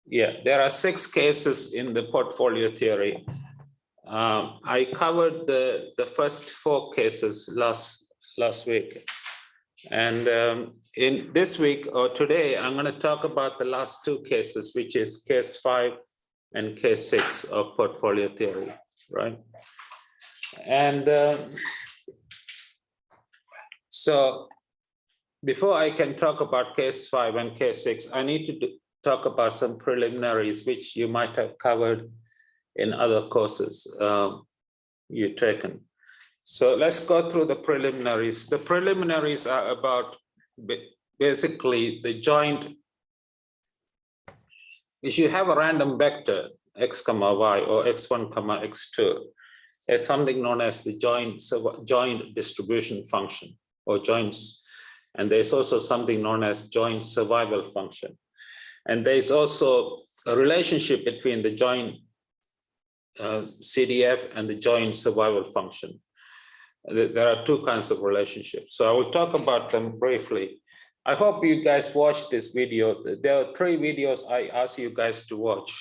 Yeah, there are 6 cases in the portfolio theory. I covered the first 4 cases last week. And in this week or today, I'm going to talk about the last 2 cases, which is case 5 and case 6 of portfolio theory, right? And so before I can talk about case 5 and case 6, I need to talk about some preliminaries, which you might have covered in other courses you've taken. So let's go through the preliminaries. The preliminaries are about basically the joint. If you have a random vector, x comma y or x1 comma x2, there's something known as the joint distribution function or joints. And there's also something known as joint survival function. And there's also a relationship between the joint CDF and the joint survival function. There are 2 kinds of relationships. So I will talk about them briefly. I hope you guys watched this video. There are 3 videos I asked you guys to watch.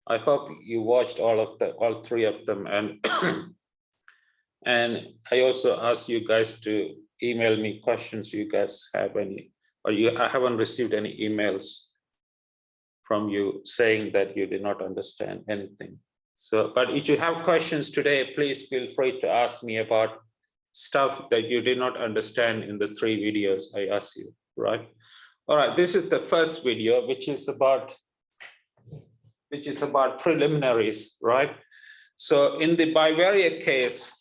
I hope you watched all 3 of them. And, and I also asked you guys to email me questions you guys have any, or I haven't received any emails from you saying that you did not understand anything. So, but if you have questions today, please feel free to ask me about stuff that you did not understand in the 3 videos I asked you, right? All right, this is the first video, which is about preliminaries, right? So in the bivariate case,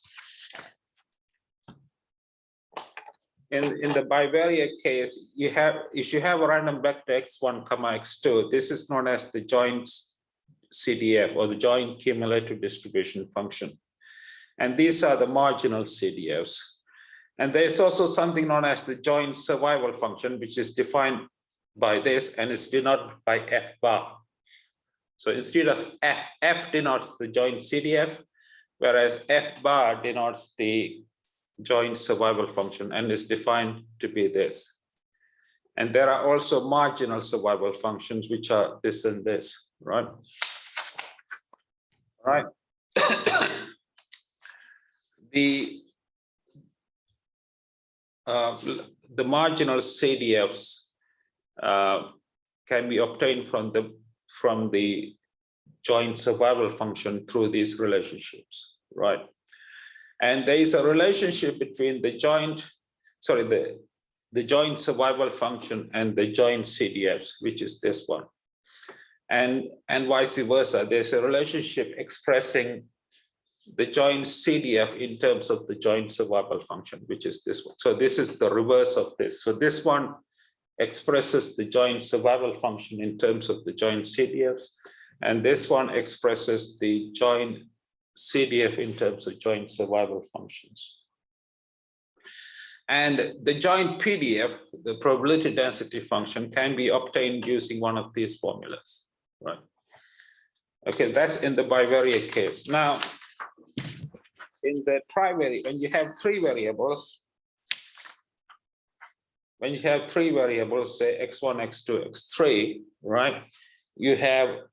in the bivariate case, if you have a random vector x1 comma x2, this is known as the joint CDF or the joint cumulative distribution function. And these are the marginal CDFs. And there's also something known as the joint survival function, which is defined by this and is denoted by F bar. So instead of F denotes the joint CDF, whereas F bar denotes the joint survival function and is defined to be this. And there are also marginal survival functions, which are this and this, right? Right. The marginal CDFs can be obtained from the joint survival function through these relationships, right? And there is a relationship between the joint survival function and the joint CDFs, which is this one. And vice versa, there's a relationship expressing the joint CDF in terms of the joint survival function, which is this one. So this is the reverse of this. So this one expresses the joint survival function in terms of the joint CDFs, and this one expresses the joint CDF in terms of joint survival functions. And the joint PDF, the probability density function, can be obtained using one of these formulas, right? Okay, that's in the bivariate case. Now, in the trivariate, when you have 3 variables, say x1, x2, x3, right? You have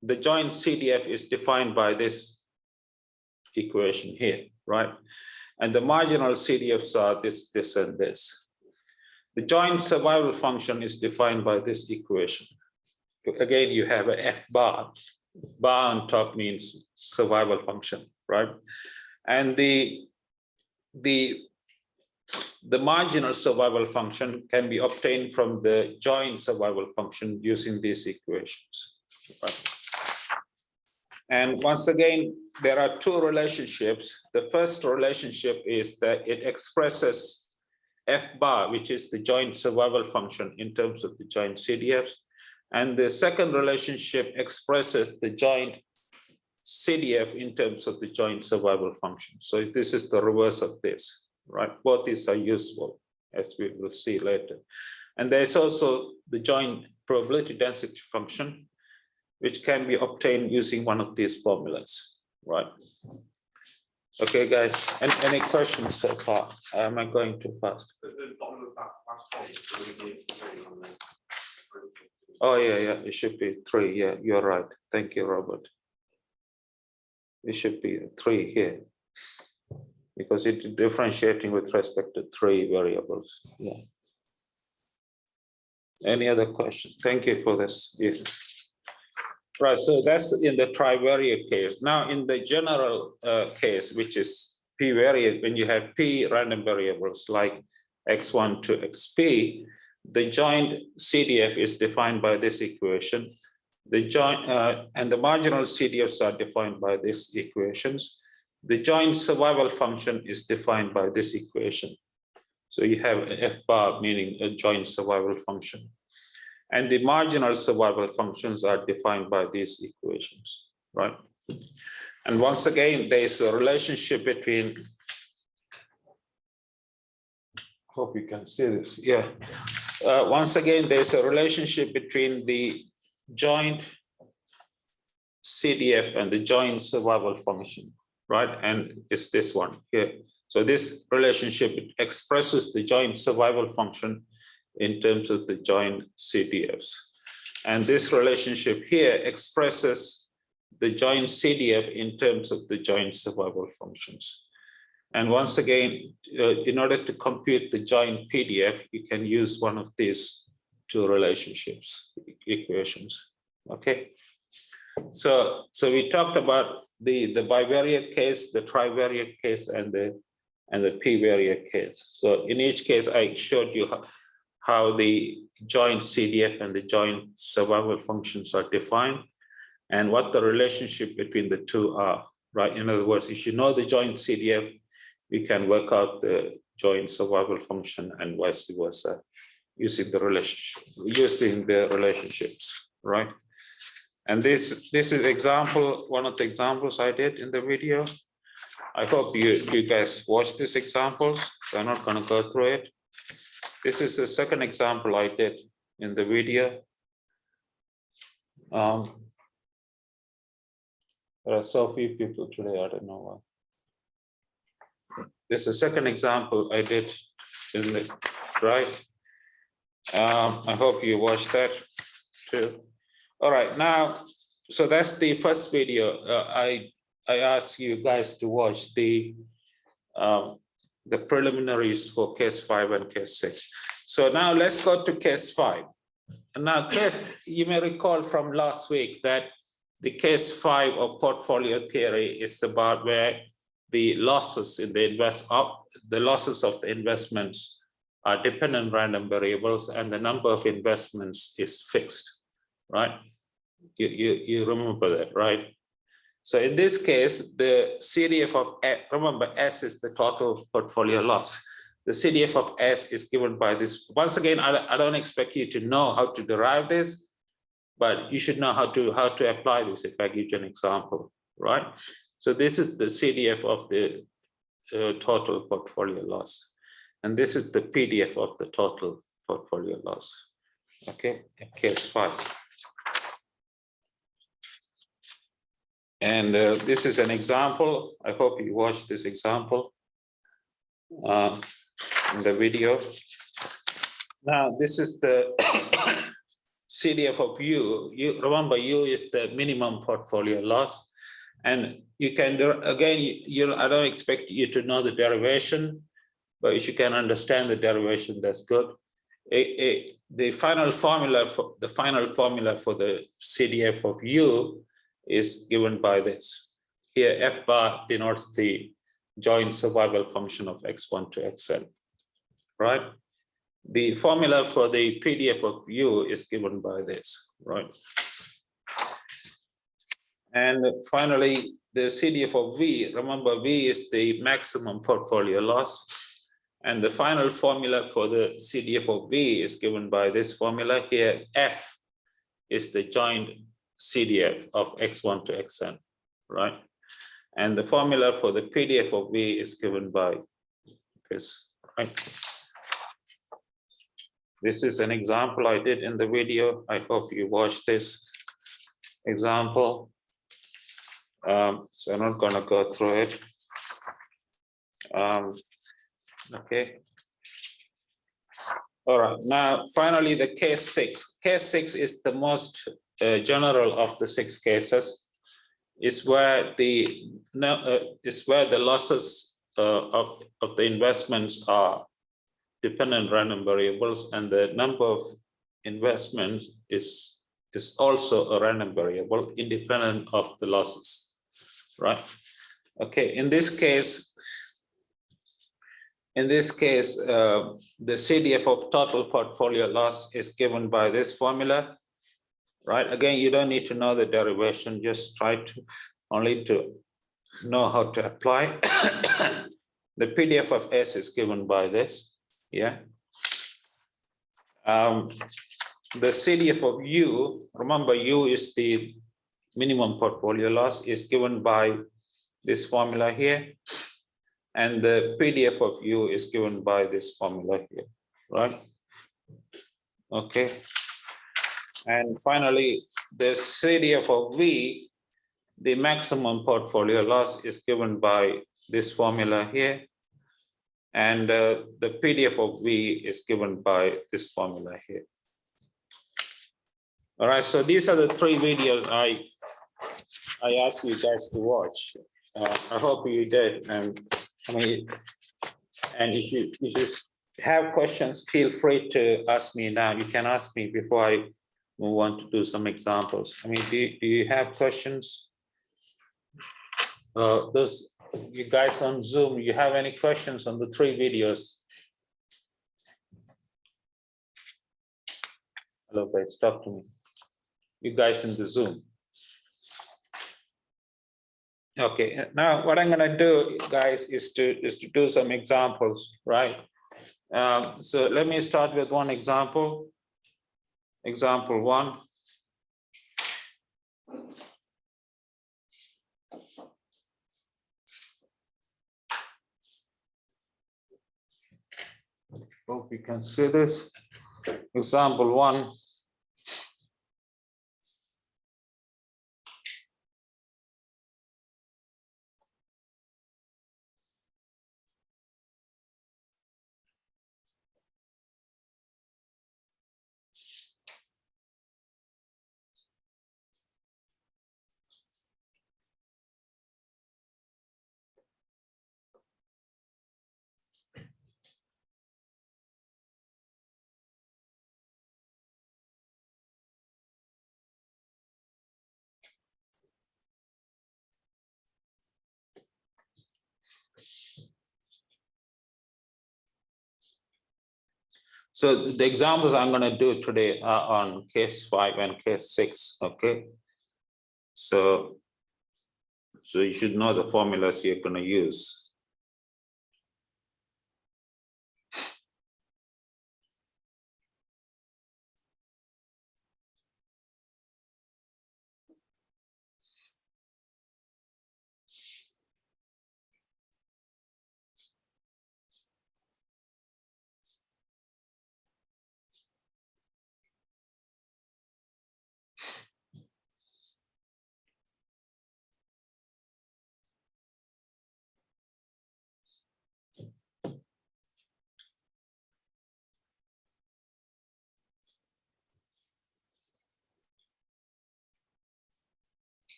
the joint CDF is defined by this equation here, right? And the marginal CDFs are this, this, and this. The joint survival function is defined by this equation. Again, you have a F bar. Bar on top means survival function, right? And the marginal survival function can be obtained from the joint survival function using these equations, right? And once again, there are 2 relationships. The first relationship is that it expresses F bar, which is the joint survival function in terms of the joint CDFs. And the second relationship expresses the joint CDF in terms of the joint survival function. So this is the reverse of this, right? Both these are useful, as we will see later. And there's also the joint probability density function, which can be obtained using one of these formulas, right? Okay, guys, any questions so far? Am I going too fast? Oh, yeah, it should be 3. Yeah, you're right. Thank you, Robert. It should be 3 here because it's differentiating with respect to 3 variables. Yeah. Any other question? Thank you for this. Yes. Right, so that's in the trivariate case. Now, in the general case, which is p-variate, when you have p random variables like x1 to xp, the joint CDF is defined by this equation. The joint and the marginal CDFs are defined by these equations. The joint survival function is defined by this equation. So you have f bar, meaning a joint survival function. And the marginal survival functions are defined by these equations, right? And once again, there's a relationship between, hope you can see this, yeah. Once again, there's a relationship between the joint CDF and the joint survival function, right? And it's this one here. So this relationship expresses the joint survival function in terms of the joint CDFs. And this relationship here expresses the joint CDF in terms of the joint survival functions. And once again, in order to compute the joint PDF, you can use one of these two relationships, equations, okay? So we talked about the bivariate case, the trivariate case, and the p-variate case. So in each case, I showed you how the joint CDF and the joint survival functions are defined and what the relationship between the two are, right? In other words, if you know the joint CDF, we can work out the joint survival function and vice versa using the relationships, right? And this is example, one of the examples I did in the video. I hope you guys watch these examples. I'm not going to go through it. This is the second example I did in the video. There are so few people today, I don't know why. This is the second example I did in the, right? I hope you watched that too. All right, now, so that's the first video. I asked you guys to watch the preliminaries for case 5 and case 6. So now let's go to case 5. And now, you may recall from last week that the case 5 of portfolio theory is about where the losses in the losses of the investments are dependent random variables and the number of investments is fixed, right? You remember that, right? So in this case, the CDF of, remember S is the total portfolio loss. The CDF of S is given by this. Once again, I don't expect you to know how to derive this, but you should know how to apply this if I give you an example, right? So this is the CDF of the total portfolio loss. And this is the PDF of the total portfolio loss, okay, case 5. And this is an example. I hope you watched this example in the video. Now, this is the CDF of U. You remember, U is the minimum portfolio loss. And you can, again, I don't expect you to know the derivation, but if you can understand the derivation, that's good. The final formula for the CDF of U is given by this. Here, F bar denotes the joint survival function of x1 to xn, right? The formula for the PDF of U is given by this, right? And finally, the CDF of V, remember V is the maximum portfolio loss. And the final formula for the CDF of V is given by this formula here. F is the joint CDF of x1 to xn, right? And the formula for the PDF of V is given by this, right? This is an example I did in the video. I hope you watched this example. So I'm not going to go through it. Okay. All right, now finally the case 6. Case 6 is the most general of the 6 cases. Is where the losses of the investments are dependent random variables, and the number of investments is also a random variable independent of the losses, right? Okay, in this case, the CDF of total portfolio loss is given by this formula, right? Again, you don't need to know the derivation, just try to only to know how to apply. The PDF of S is given by this, yeah. The CDF of U, remember U is the minimum portfolio loss, is given by this formula here. And the PDF of U is given by this formula here, right? Okay. And finally, the CDF of V, the maximum portfolio loss, is given by this formula here. And the PDF of V is given by this formula here. All right, so these are the 3 videos I asked you guys to watch. I hope you did. And I mean, and if you just have questions, feel free to ask me now. You can ask me before I move on to do some examples. I mean, do you have questions? Those you guys on Zoom, you have any questions on the 3 videos? Hello, guys, talk to me. You guys in the Zoom. Okay, now what I'm gonna do, guys, is to do some examples, right? So let me start with one example. Example 1. Hope you can see this. Example 1. So the examples I'm going to do today are on case 5 and case 6, okay? So you should know the formulas you're going to use.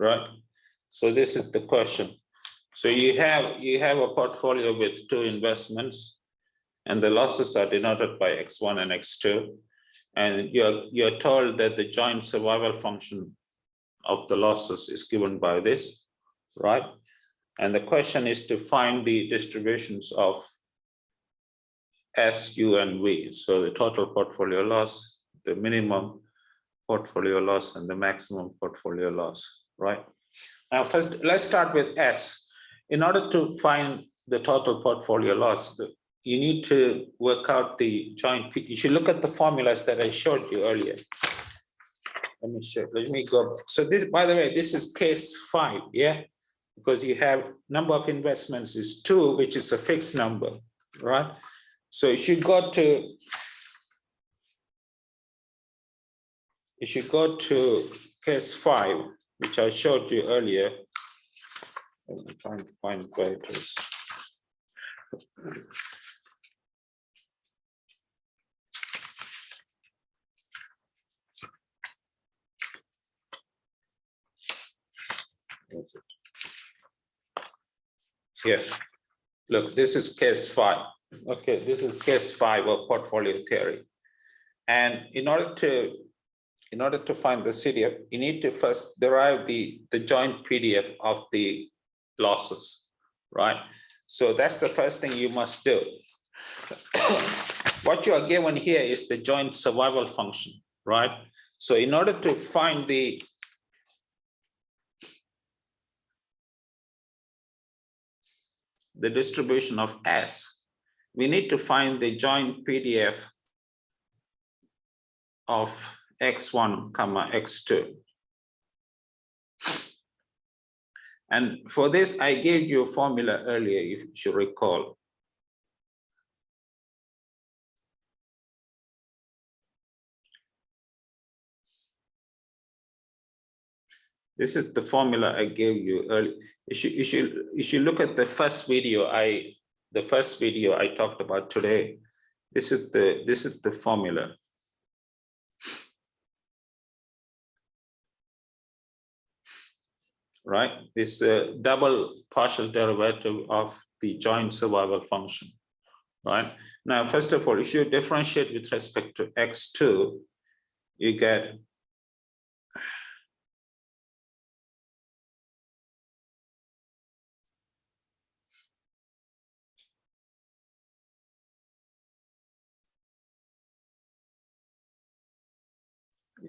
Right? So this is the question. So you have a portfolio with 2 investments, and the losses are denoted by X1 and X2. And you're told that the joint survival function of the losses is given by this, right? And the question is to find the distributions of S, U, and V. So the total portfolio loss, the minimum portfolio loss, and the maximum portfolio loss, right? Now, first, let's start with S. In order to find the total portfolio loss, you need to work out the joint. You should look at the formulas that I showed you earlier. Let me go. So this, by the way, this is case 5, yeah? Because you have number of investments is 2, which is a fixed number, right? So you should go to if you go to case 5, which I showed you earlier, I'm trying to find where it is. Yes, look, this is case 5. Okay, this is case 5 of portfolio theory. And in order to find the CDF, you need to first derive the joint PDF of the losses, right? So that's the first thing you must do. What you are given here is the joint survival function, right? So in order to find the distribution of S, we need to find the joint PDF of x1, x2. And for this, I gave you a formula earlier, if you recall. This is the formula I gave you earlier. You should look at the first video I talked about today. This is the formula. Right, this double partial derivative of the joint survival function, right? Now, first of all, if you differentiate with respect to x2, you get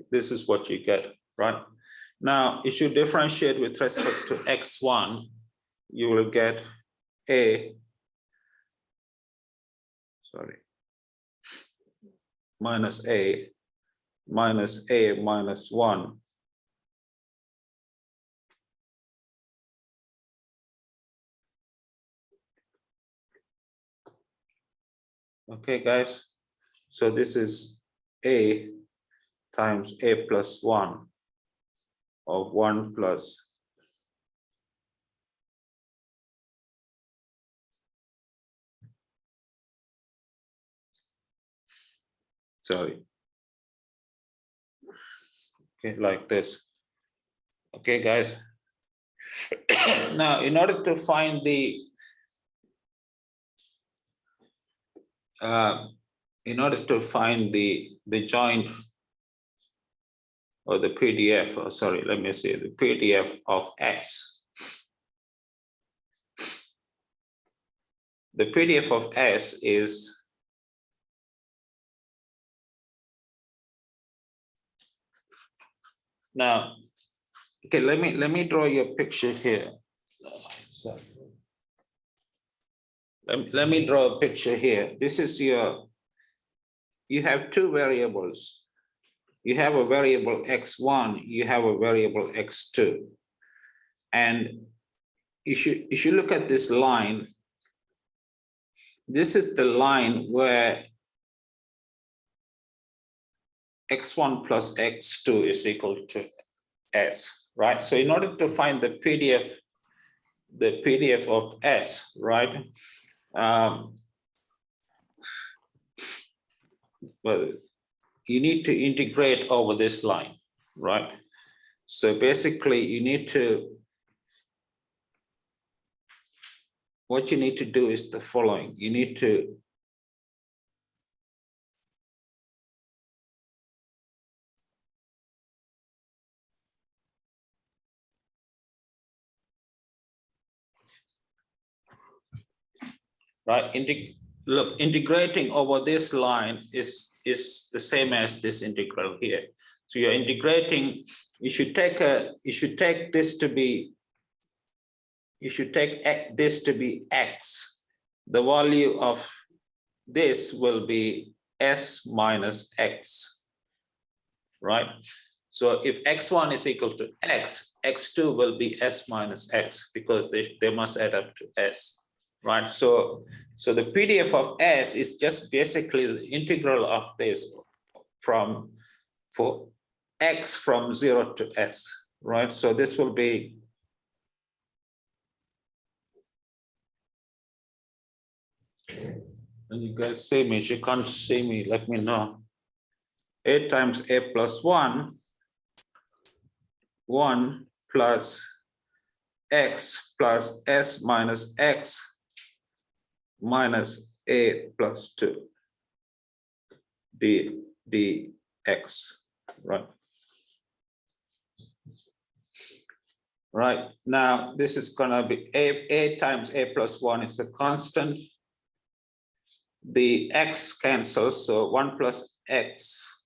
this is what you get, right? Now, if you differentiate with respect to x1, you will get a, minus a minus 1. Okay, guys, so this is a times a plus 1 of 1 plus okay, like this. Okay, guys. Now, in order to find the joint or the PDF, or sorry, let me say the PDF of S. The PDF of S is now. Okay, let me draw you a picture here. Let me draw a picture here. This is you have two variables. You have a variable x1, you have a variable x2. And if you look at this line, this is the line where x1 plus x2 is equal to S, right? So in order to find the PDF of S, right? Well, you need to integrate over this line, right? So basically you need to, what you need to do is the following. You need to right, integrating over this line is the same as this integral here. So you're integrating, you should take this to be x. The value of this will be s minus x, right? So if x1 is equal to x, x2 will be s minus x because they must add up to s, right? So the PDF of s is just basically the integral of this x from 0 to s, right? So this will be and you guys see me, if you can't see me, let me know. A times a plus 1 plus x plus s minus x minus a plus 2 dx, right? Right, now this is gonna be a times a plus 1 is a constant. The x cancels, so 1 plus x,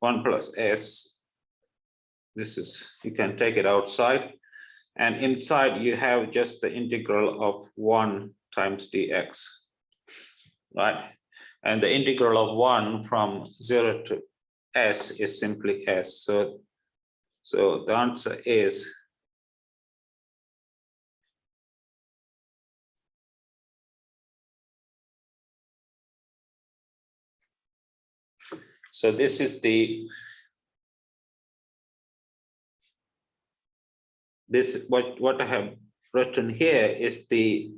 1 plus s, this is, you can take it outside. And inside you have just the integral of 1 times dx, right? And the integral of 1 from 0 to s is simply s. So the answer is this is what I have written here is the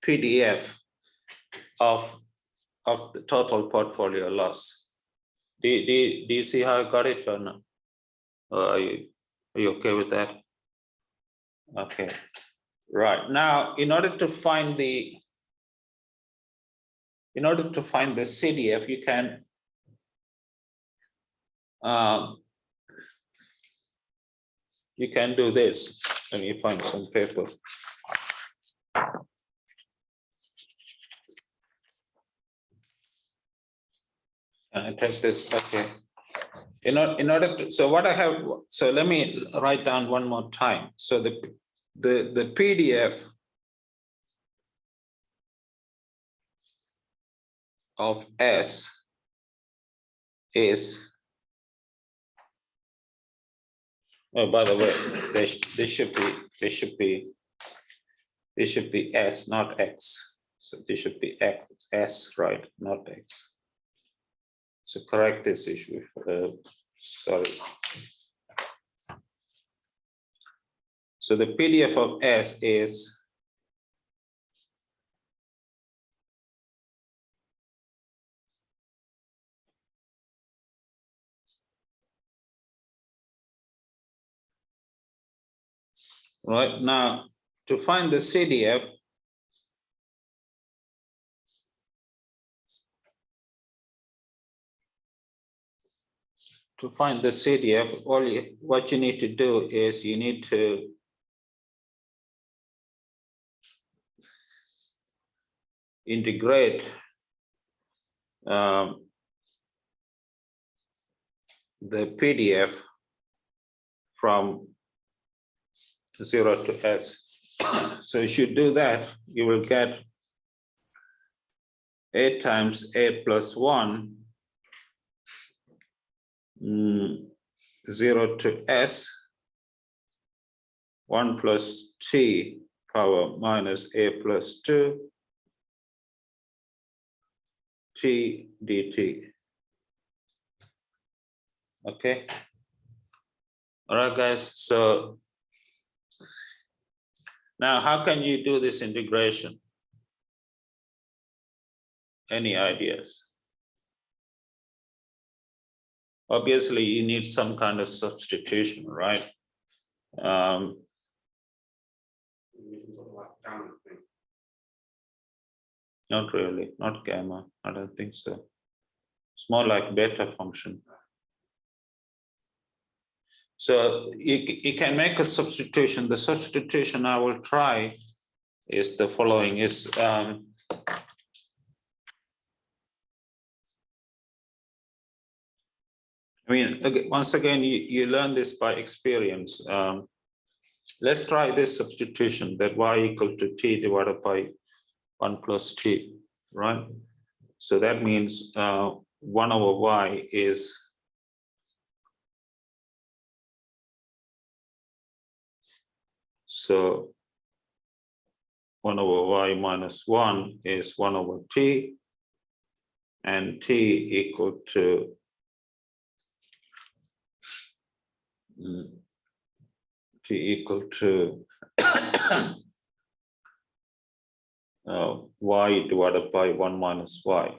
PDF of the total portfolio loss. Do you see how I got it or not? Are you okay with that? Okay, right. Now, in order to find the CDF, you can do this. Let me find some paper. And I take this, okay. In order to, so what I have, so let me write down one more time. So the PDF of S is, oh, by the way, this should be S, not X. So this should be X, S, right, not X. So correct this issue. Sorry. So the PDF of S is right. Now to find the CDF, what you need to do is you need to integrate the PDF from 0 to S. So if you do that, you will get a times a plus 1 0 to S 1 plus t power minus a plus 2 t dt. Okay. All right, guys. So now how can you do this integration? Any ideas? Obviously, you need some kind of substitution, right? Not really, not gamma. I don't think so. It's more like beta function. So you can make a substitution. The substitution I will try is the following: is I mean, once again, you learn this by experience. Let's try this substitution, that y equal to t divided by 1 plus t, right? So that means 1 over y is so 1 over y minus 1 is 1 over t, and t equal to t equal to y divided by 1 minus y.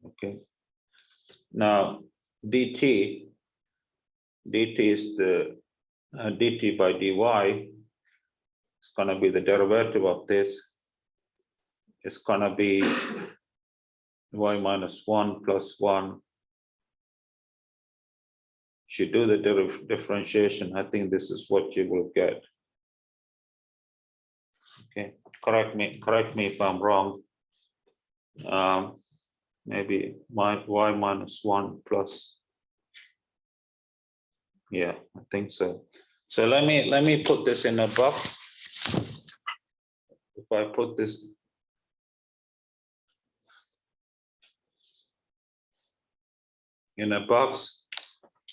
Okay. Now dt is the dt by dy. It's going to be the derivative of this. It's going to be y minus 1 plus 1. If you do the differentiation, I think this is what you will get. Okay, correct me if I'm wrong. Maybe y minus 1 plus. Yeah, I think so. So let me put this in a box. If I put this in a box,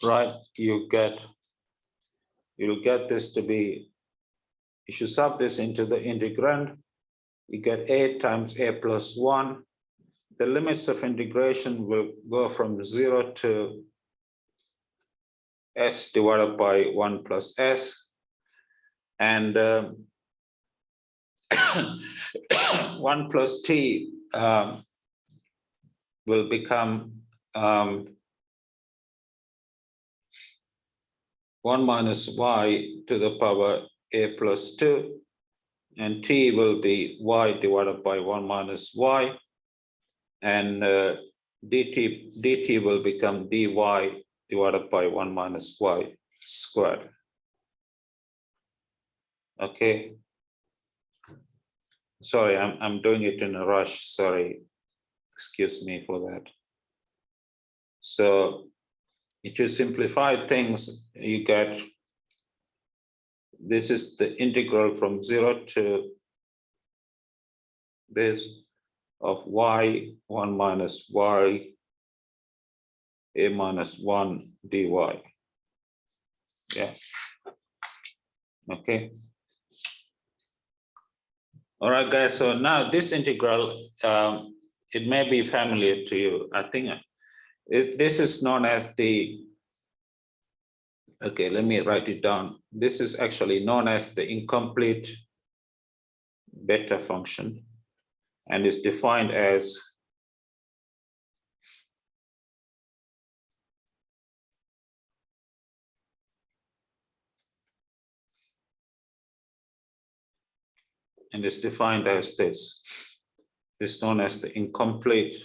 right, you'll get this to be, if you sub this into the integrand, you get a times a plus 1. The limits of integration will go from 0 to s divided by 1 plus s, and 1 plus t will become 1 minus y to the power a plus 2, and t will be y divided by 1 minus y, and dt will become dy divided by 1 minus y squared. Okay. Sorry, I'm doing it in a rush. Sorry, excuse me for that. So if you simplify things, you get, this is the integral from 0 to this of y 1 minus y a minus 1 dy. Yeah. Okay. All right, guys. So now this integral, it may be familiar to you. I think this is known as the, okay, let me write it down. This is actually known as the incomplete beta function, and is defined as this. It's known as the incomplete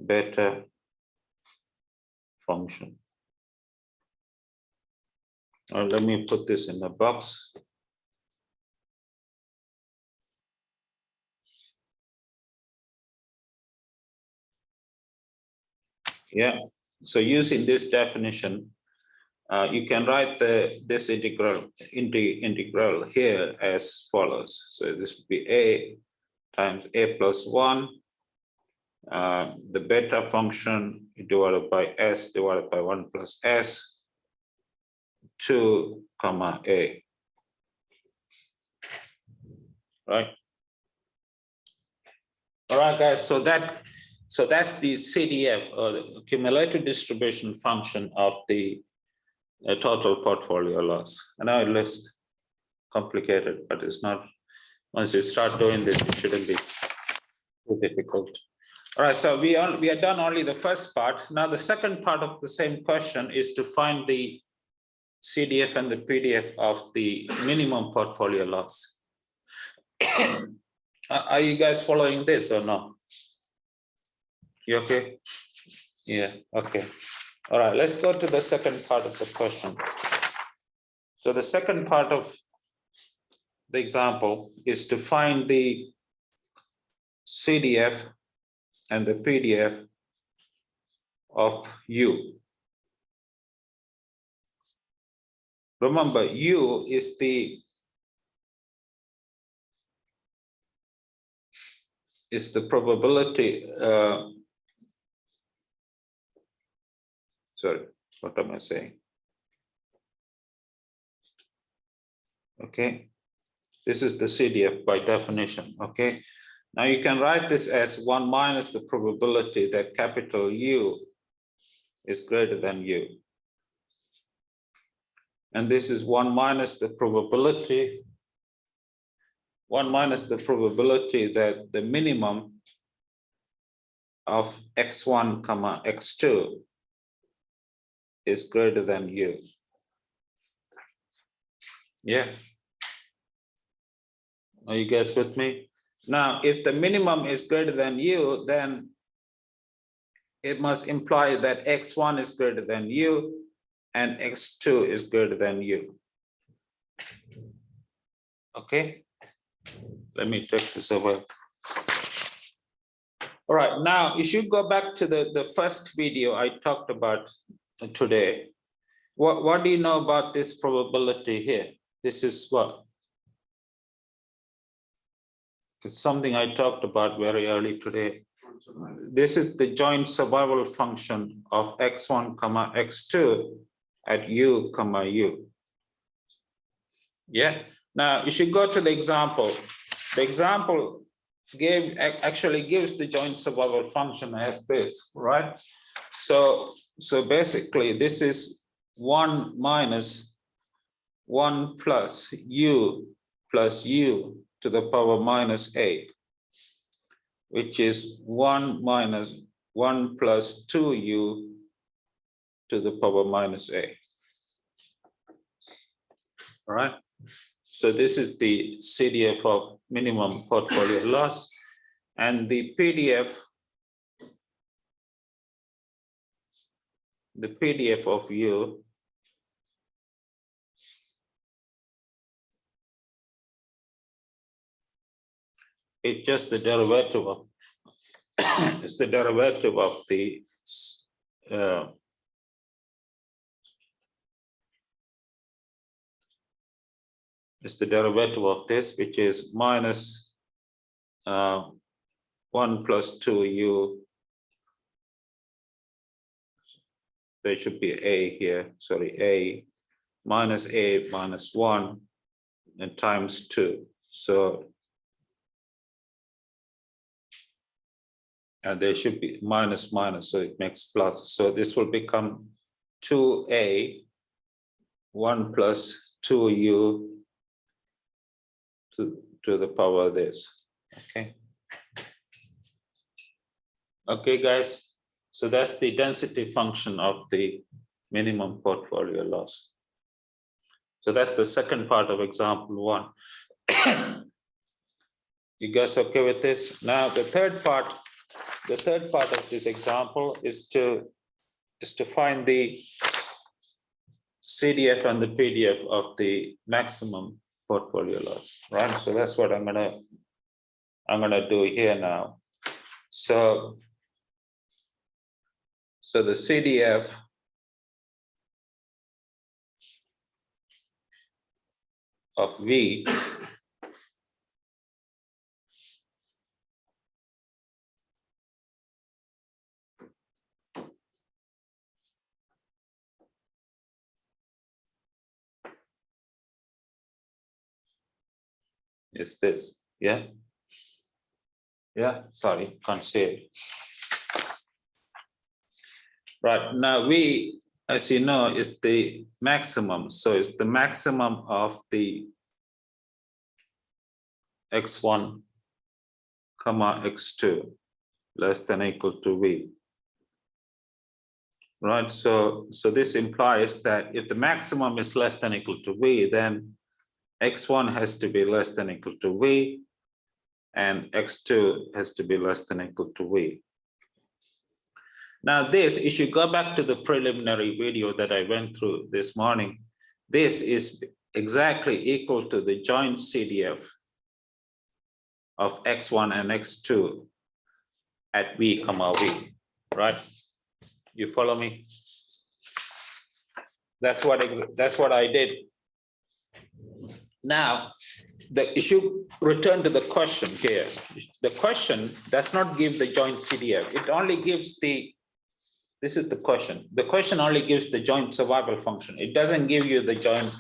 beta function. Let me put this in a box. Yeah, so using this definition, you can write this integral here as follows. So this would be a times a plus 1, the beta function divided by s divided by 1 plus s, 2 comma a. Right. All right, guys. So that's the CDF, or the cumulative distribution function of the total portfolio loss. I know it looks complicated, but it's not. Once you start doing this, it shouldn't be too difficult. All right, so we are done only the first part. Now the second part of the same question is to find the CDF and the PDF of the minimum portfolio loss. Are you guys following this or no? You okay? Yeah, okay. All right, let's go to the second part of the question. So the second part of the example is to find the CDF and the PDF of U. Remember, U is the probability, sorry, what am I saying? Okay, this is the CDF by definition, okay? Now you can write this as 1 minus the probability that capital U is greater than U. And this is 1 minus the probability, 1 minus the probability that the minimum of x1 comma x2 is greater than U. Yeah. Are you guys with me? Now, if the minimum is greater than U, then it must imply that x1 is greater than U and x2 is greater than U. Okay, let me take this over. All right, now you should go back to the first video I talked about today. What do you know about this probability here? This is what? It's something I talked about very early today. This is the joint survival function of x1 comma x2 at U comma U. Yeah, now you should go to the example. The example actually gives the joint survival function as this, right? So basically this is 1 minus 1 plus U to the power minus A, which is 1 minus 1 plus 2U to the power minus A. All right. So this is the CDF of minimum portfolio loss, and the PDF of U is just the derivative of it's the derivative of the it's the derivative of this, which is minus 1 plus 2U. There should be A here, sorry, A minus 1 and times 2. So, and there should be minus, so it makes plus. So this will become 2A 1 plus 2U to the power of this. Okay. Okay, guys. So that's the density function of the minimum portfolio loss. So that's the second part of example 1. You guys okay with this? Now the third part of this example is to find the CDF and the PDF of the maximum portfolio loss, right? So that's what I'm gonna do here now. So the CDF of V is this, yeah? Yeah, sorry, can't say it. Right, now V, as you know, is the maximum. So it's the maximum of the x1 comma x2 less than or equal to V. Right, so this implies that if the maximum is less than or equal to V, then x1 has to be less than or equal to V, and x2 has to be less than or equal to V. Now this, if you go back to the preliminary video that I went through this morning, this is exactly equal to the joint CDF of x1 and x2 at V comma V, right? You follow me? That's what I did. Now, you should return to the question here. The question does not give the joint CDF. It only gives this is the question. The question only gives the joint survival function. It doesn't give you the joint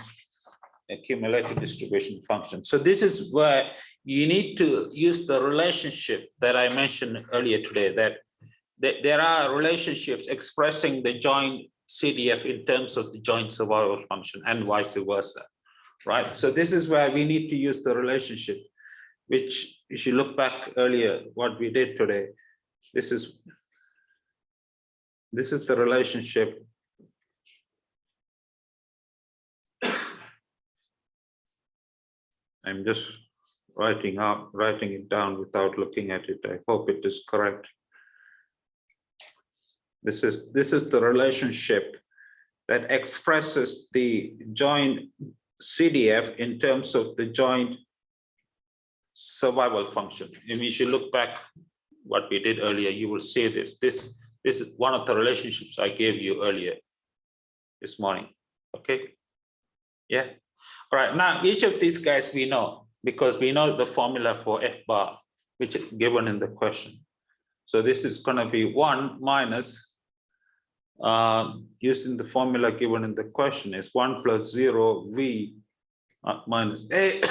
cumulative distribution function. So this is where you need to use the relationship that I mentioned earlier today, that there are relationships expressing the joint CDF in terms of the joint survival function and vice versa, right? So this is where we need to use the relationship, which if you look back earlier, what we did today, this is the relationship. I'm just writing it down without looking at it. I hope it is correct. This is the relationship that expresses the joint CDF in terms of the joint survival function. And if you look back what we did earlier, you will see this. This is one of the relationships I gave you earlier this morning. Okay. Yeah. All right. Now each of these guys we know because we know the formula for F bar, which is given in the question. So this is going to be 1 minus, using the formula given in the question, is 1 plus 0 V minus A,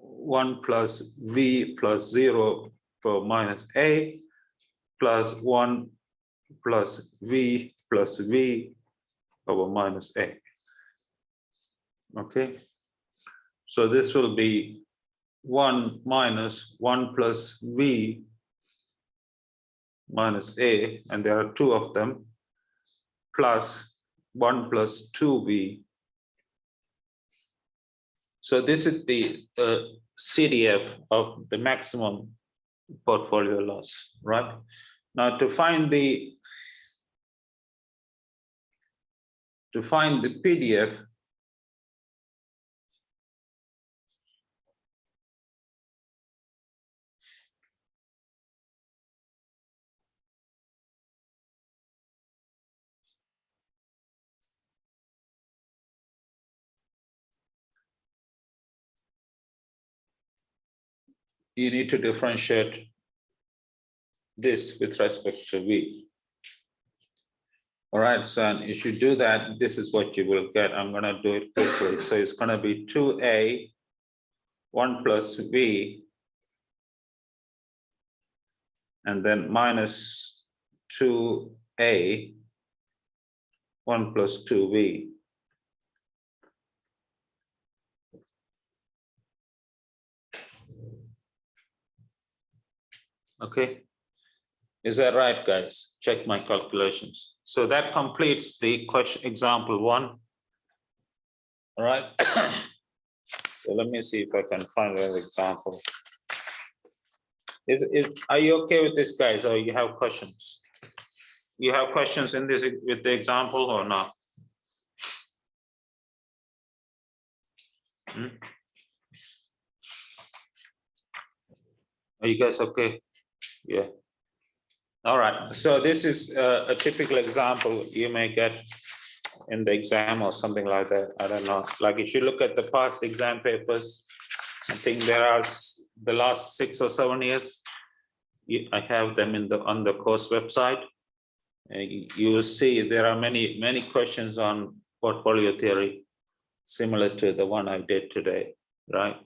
1 plus V plus 0 for minus A, plus 1 plus V over minus A. Okay, so this will be 1 minus 1 plus V minus A, and there are two of them, plus 1 plus 2V. So this is the CDF of the maximum portfolio loss, right? Now to find the PDF, you need to differentiate this with respect to V. All right, so if you do that, this is what you will get. I'm going to do it quickly. So it's going to be 2A, 1 plus V, and then minus 2A, 1 plus 2V. Okay, is that right, guys? Check my calculations. So that completes the question, example 1. All right. So let me see if I can find an example. Are you okay with this, guys, or you have questions? You have questions in this with the example or not? Are you guys okay? Yeah. All right. So this is a typical example you may get in the exam or something like that. I don't know. Like if you look at the past exam papers, I think there are the last 6 or 7 years. I have them on the course website. You will see there are many questions on portfolio theory, similar to the one I did today, right?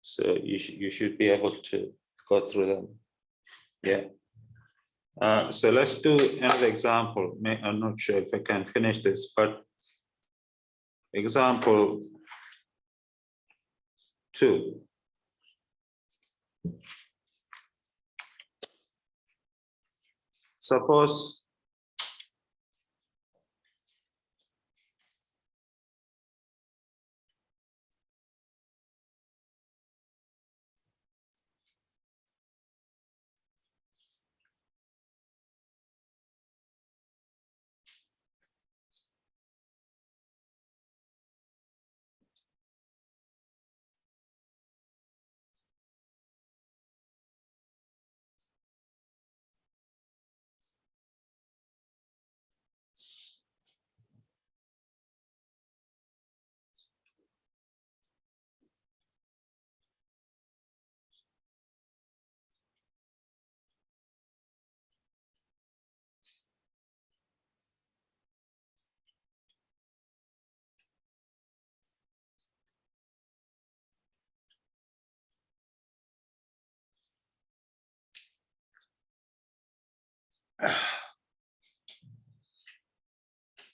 So you should be able to go through them. Yeah. So let's do another example. I'm not sure if I can finish this, but example 2. Suppose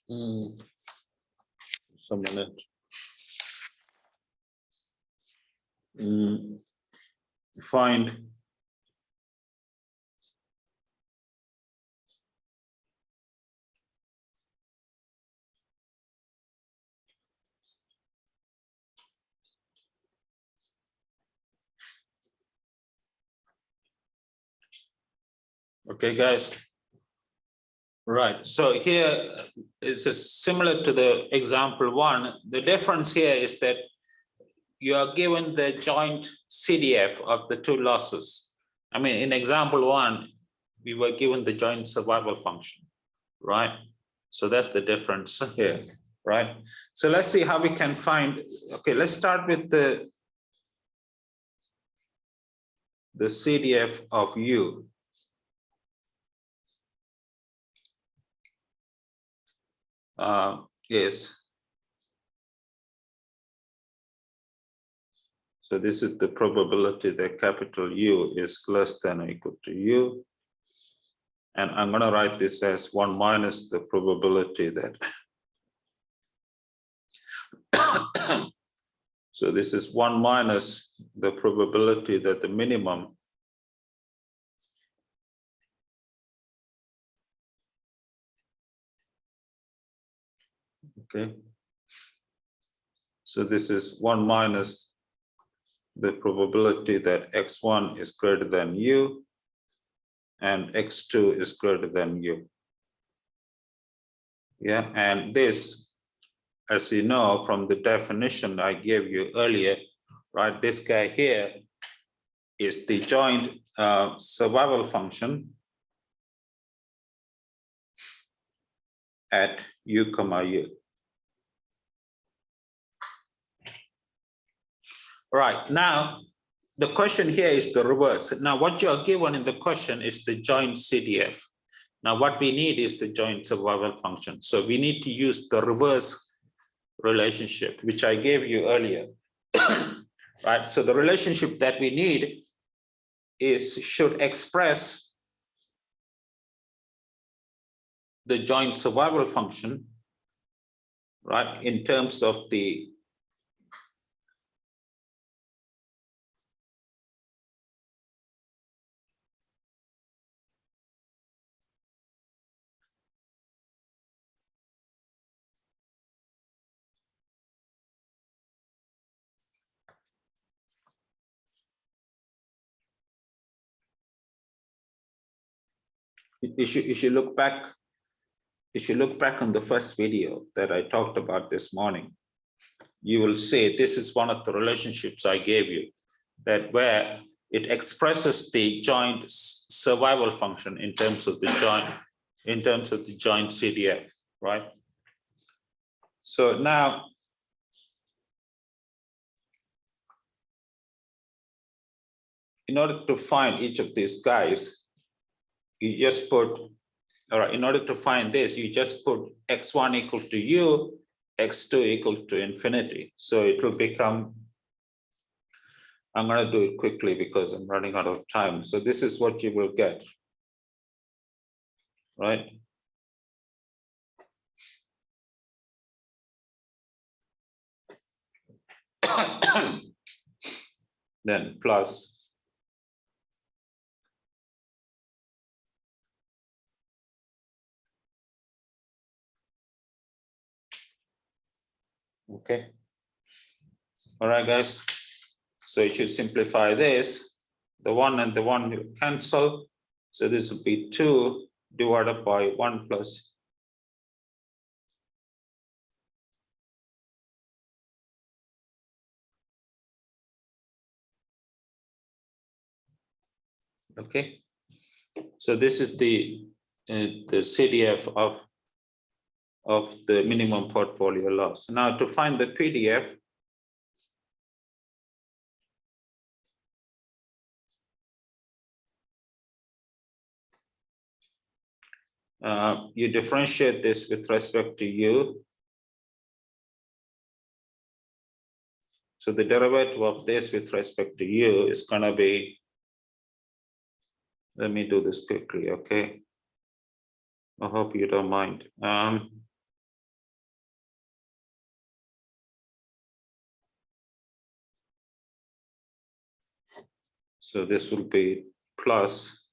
Just a minute. Find okay, guys. Right. So here it's similar to the example one. The difference here is that you are given the joint CDF of the two losses. I mean, in example one, we were given the joint survival function, right? So that's the difference here, right? So let's see how we can find, okay, let's start with the CDF of U. Is, so this is the probability that capital U is less than or equal to U. And I'm going to write this as 1 minus the probability that. So this is 1 minus the probability that the minimum okay. So this is 1 minus the probability that x1 is greater than U and x2 is greater than U. Yeah, and this, as you know from the definition I gave you earlier, right, this guy here is the joint survival function at U comma U. Right, now the question here is the reverse. Now what you are given in the question is the joint CDF. Now what we need is the joint survival function. So we need to use the reverse relationship, which I gave you earlier. Right, so the relationship that we need should express the joint survival function, right, in terms of the if you look back on the first video that I talked about this morning, you will see this is one of the relationships I gave you, that where it expresses the joint survival function in terms of the joint CDF, right? So now in order to find each of these guys, you just put, all right, in order to find this, you just put x1 equal to U, x2 equal to infinity. So it will become, I'm going to do it quickly because I'm running out of time. So this is what you will get, right? Then plus okay. All right, guys. So you should simplify this. The 1 and the 1 will cancel. So this will be 2 divided by 1 plus. Okay. So this is the CDF of the minimum portfolio loss. Now to find the PDF, you differentiate this with respect to U. So the derivative of this with respect to U is going to be, let me do this quickly, okay? I hope you don't mind. So this will be plus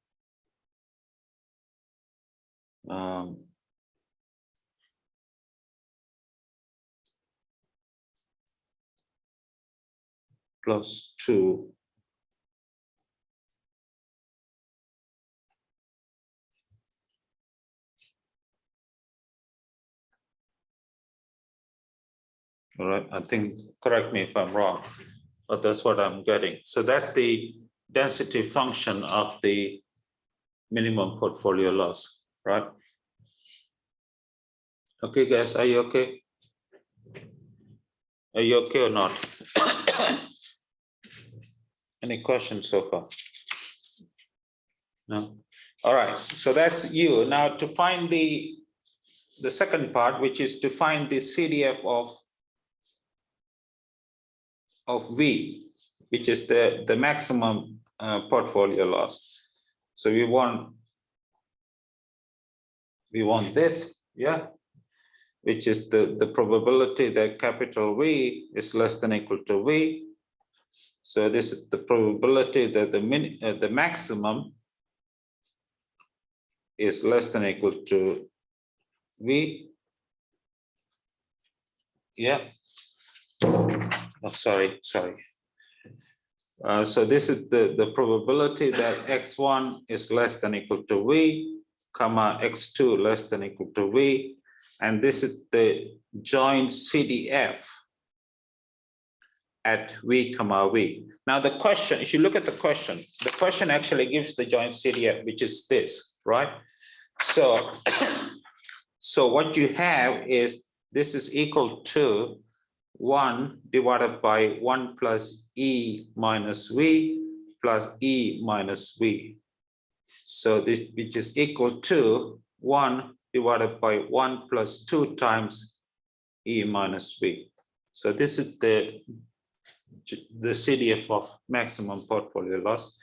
plus 2 all right. I think, correct me if I'm wrong, but that's what I'm getting. So that's the density function of the minimum portfolio loss, right? Okay, guys, are you okay? Are you okay or not? Any questions so far? No? All right, so that's you. Now to find the second part, which is to find the CDF of V, which is the maximum portfolio loss. So we want this, yeah, which is the probability that capital V is less than or equal to V. So this is the probability that the maximum is less than or equal to V. Yeah. Oh, sorry. So this is the probability that x1 is less than or equal to V, comma x2 less than or equal to V, and this is the joint CDF at V, comma V. Now the question, if you look at the question actually gives the joint CDF, which is this, right? So, so what you have is this is equal to 1 divided by 1 plus E minus V plus E minus V. So this, which is equal to 1 divided by 1 plus 2 times E minus V. So this is the CDF of maximum portfolio loss.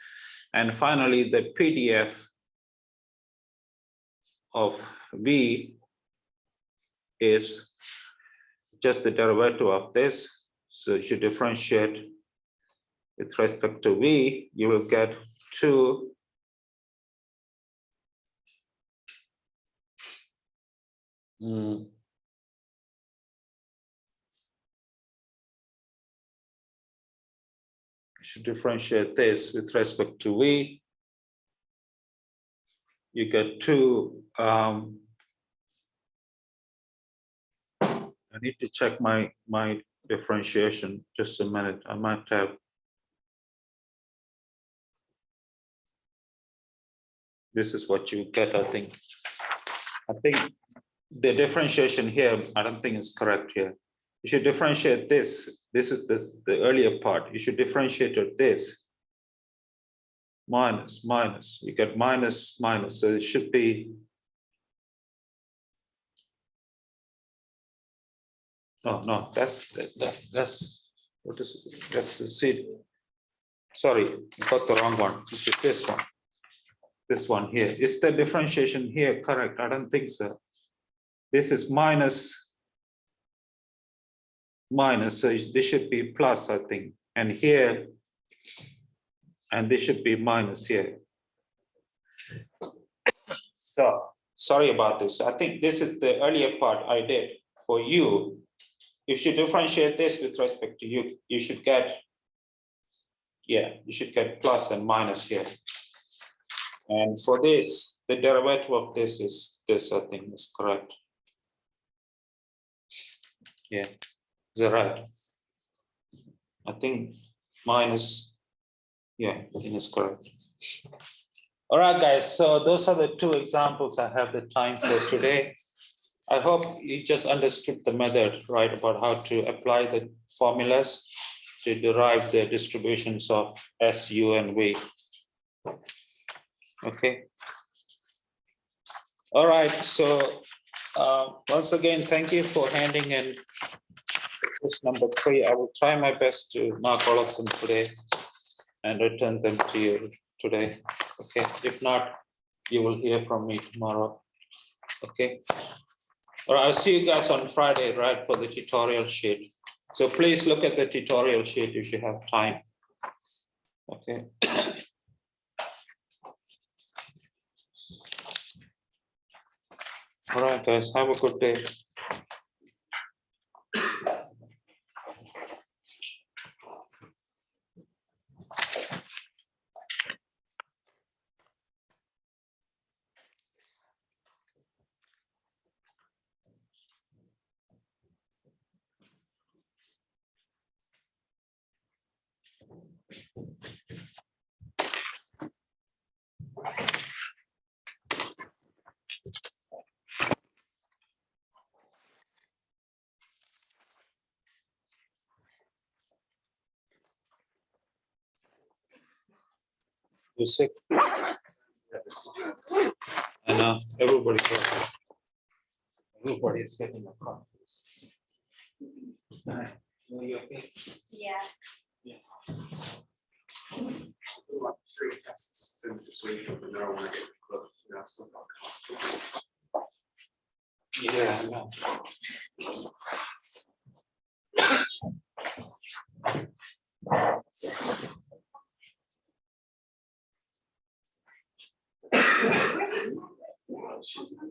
And finally, the PDF of V is just the derivative of this. So if you differentiate with respect to V, you will get 2 you should differentiate this with respect to V. You get 2. I need to check my differentiation. Just a minute. I might have. This is what you get, I think. I think the differentiation here, I don't think is correct here. You should differentiate this. This is the earlier part. You should differentiate this. Minus. You get minus. So it should be. Oh no, that's what is it? That's the seed. Sorry, I got the wrong one. This is this one. This one here. Is the differentiation here correct? I don't think so. This is minus. So this should be plus, I think. And here, and this should be minus here. So sorry about this. I think this is the earlier part I did for you. If you differentiate this with respect to you, you should get, yeah, you should get plus and minus here. And for this, the derivative of this is this, I think is correct. Yeah, is that right? I think minus, yeah, I think it's correct. All right, guys, so those are the 2 examples I have the time for today. I hope you just understood the method, right, about how to apply the formulas to derive the distributions of S, U, and V. Okay. All right, so once again, thank you for handing in quiz number 3. I will try my best to mark all of them today and return them to you today. Okay, if not, you will hear from me tomorrow. Okay. All right, I'll see you guys on Friday, right, for the tutorial sheet. So please look at the tutorial sheet if you have time. Okay. All right, guys, have a good day. You're sick. I know everybody's working. Everybody is getting a cough. Are you okay? Yeah. About 3 tests since this week, but no one get close. You know, still got Yeah, I know.